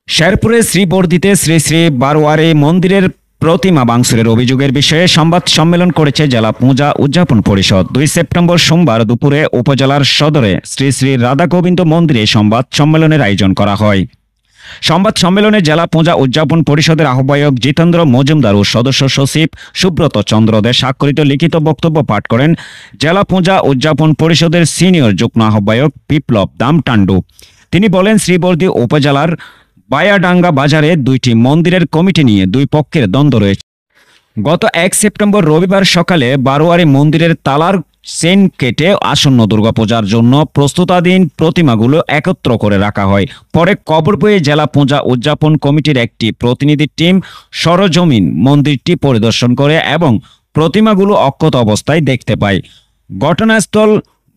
শেরপুরে শ্রীবর্ধিতে শ্রী শ্রী বারোয়ারি মন্দিরের প্রতিমা ভাঙচুরের অভিযোগের বিষয়ে সংবাদ সম্মেলন করেছে জেলা পূজা উদযাপন পরিষদ। 2 সেপ্টেম্বর সোমবার দুপুরে উপজেলার সদরে শ্রী শ্রী রাধাগোবিন্দ মন্দিরে সংবাদ সম্মেলনের আয়োজন করা হয়। সংবাদ সম্মেলনে জেলা পূজা উদযাপন পরিষদের আহ্বায়ক জিতেন্দ্র মজুমদার ও সদস্য সচিব সুব্রত চন্দ্র দে স্বাক্ষরিত লিখিত বক্তব্য পাঠ করেন জেলা পূজা উদযাপন পরিষদের সিনিয়র যুগ্ম আহ্বায়ক বিপ্লব দাম টান্ডু। তিনি বলেন, শ্রীবর্ধী উপজেলার বায়াডাঙ্গা বাজারে 2টি মন্দিরের কমিটি নিয়ে দুই পক্ষের দ্বন্দ্ব রয়েছে। গত 1 সেপ্টেম্বর রবিবার সকালে বারোয়ারি মন্দিরের তালার চেন কেটে আসন্ন দুর্গাপূজার জন্য প্রস্তুতাধীন প্রতিমাগুলো একত্র করে রাখা হয়। পরে খবর পেয়ে জেলা পূজা উদযাপন কমিটির একটি প্রতিনিধি টিম সরজমিন মন্দিরটি পরিদর্শন করে এবং প্রতিমাগুলো অক্ষত অবস্থায় দেখতে পায়। ঘটনাস্থল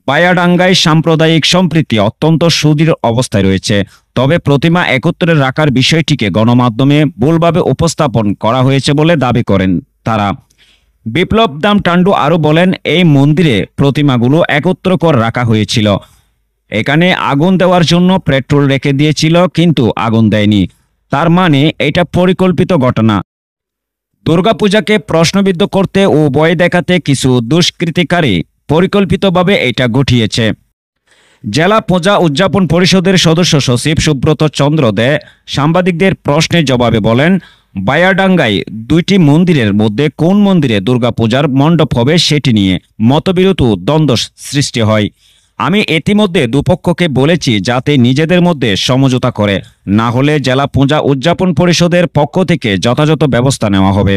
বায়াডাঙ্গায় সাম্প্রদায়িক সম্প্রীতি অত্যন্ত সুদৃঢ় অবস্থায় রয়েছে, তবে প্রতিমা একত্রে রাখার বিষয়টিকে গণমাধ্যমে ভুলভাবে উপস্থাপন করা হয়েছে বলে দাবি করেন তারা। বিপ্লব দাম টান্ডু আরও বলেন, এই মন্দিরে প্রতিমাগুলো একত্র করে রাখা হয়েছিল। এখানে আগুন দেওয়ার জন্য পেট্রোল রেখে দিয়েছিল, কিন্তু আগুন দেয়নি। তার মানে এটা পরিকল্পিত ঘটনা। দুর্গাপূজাকে প্রশ্নবিদ্ধ করতে ও ভয় দেখাতে কিছু দুষ্কৃতিকারী পরিকল্পিতভাবে এটা ঘটিয়েছে। জেলা পূজা উদযাপন পরিষদের সদস্য সচিব সুব্রত চন্দ্র দে সাংবাদিকদের প্রশ্নের জবাবে বলেন, বায়াডাঙ্গায় 2টি মন্দিরের মধ্যে কোন মন্দিরে দুর্গাপূজার মণ্ডপ হবে সেটি নিয়ে মতবিরোধ ও দ্বন্দ্ব সৃষ্টি হয়। আমি ইতিমধ্যে দুপক্ষকে বলেছি যাতে নিজেদের মধ্যে সমঝোতা করে, না হলে জেলা পূজা উদযাপন পরিষদের পক্ষ থেকে যথাযথ ব্যবস্থা নেওয়া হবে।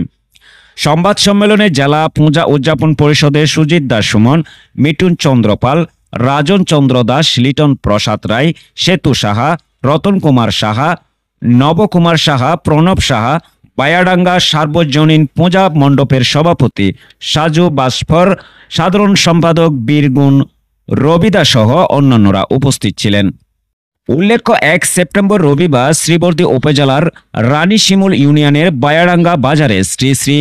সংবাদ সম্মেলনে জেলা পূজা উদযাপন পরিষদের সুজিত দাস সুমন, মিঠুন চন্দ্রপাল, রাজন চন্দ্র দাস, লিটন প্রসাদ রায়, সেতু সাহা, রতন কুমার সাহা, নবকুমার সাহা, প্রণব সাহা, বায়াডাঙ্গা সার্বজনীন পূজা মণ্ডপের সভাপতি সাজু বাসফর, সাধারণ সম্পাদক বীরগুণ রবিদা সহ অন্যান্যরা উপস্থিত ছিলেন। উল্লেখ্য, 1 সেপ্টেম্বর রবিবার শ্রীবর্ধী উপজেলার রানীশিমুল ইউনিয়নের বায়াডাঙ্গা বাজারে শ্রী শ্রী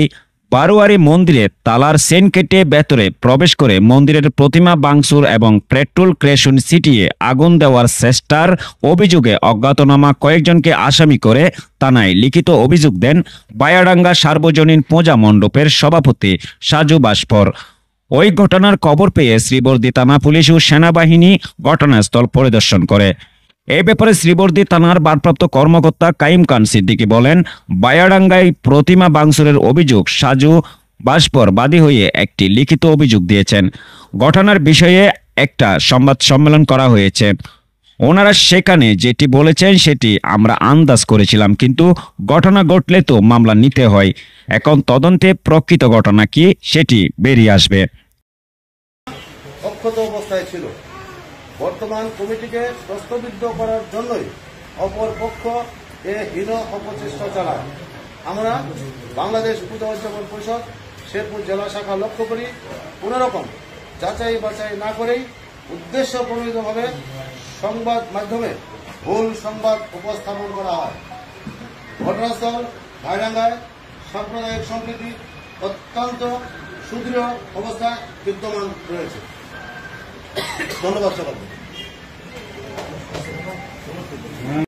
বারোয়ারি মন্দিরে তালার চেন কেটে ভেতরে প্রবেশ করে মন্দিরের প্রতিমা ভাঙচুর এবং পেট্রোল ক্রেশন ছিটিয়ে আগুন দেওয়ার চেষ্টার অভিযোগে অজ্ঞাতনামা কয়েকজনকে আসামি করে থানায় লিখিত অভিযোগ দেন বায়াডাঙ্গা সার্বজনীন পূজা মণ্ডপের সভাপতি সাজু বাসফর। ওই ঘটনার খবর পেয়ে শ্রীবর্ধী থানা পুলিশ ও সেনাবাহিনী ঘটনাস্থল পরিদর্শন করে। এই ব্যাপারে শ্রীবর্ধী থানার ভারপ্রাপ্ত কর্মকর্তা কাইম খান সিদ্দিকী বলেন, বায়াডাঙ্গায় প্রতিমা ভাঙচুরের অভিযোগ সাজু বাসফর বাদী হয়ে একটি লিখিত অভিযোগ দিয়েছেন। ঘটনার বিষয়ে একটা সংবাদ সম্মেলন করা হয়েছে। ওনারা সেখানে যেটি বলেছেন সেটি আমরা আন্দাজ করেছিলাম, কিন্তু ঘটনা ঘটলে তো মামলা নিতে হয়। এখন তদন্তে প্রকৃত ঘটনা কি সেটি বেরিয়ে আসবে। অক্ষত অবস্থায় ছিল। বর্তমান কমিটিকে প্রশ্নবিদ্ধ করার জন্যই অপর পক্ষ এ হীন অপচেষ্টা চালায়। আমরা বাংলাদেশ পূজা উদযাপন পরিষদ শেরপুর জেলা শাখা লক্ষ্য করি কোনোরকম যাচাই বাছাই না করেই উদ্দেশ্য প্রণোদিতভাবে সংবাদ মাধ্যমে ভুল সংবাদ উপস্থাপন করা হয়। ঘটনাস্থল বায়াডাঙ্গায় সাম্প্রদায়িক সম্প্রীতি অত্যন্ত সুদৃঢ় অবস্থায় বিদ্যমান রয়েছে। ধন্যবাদ সকলকে।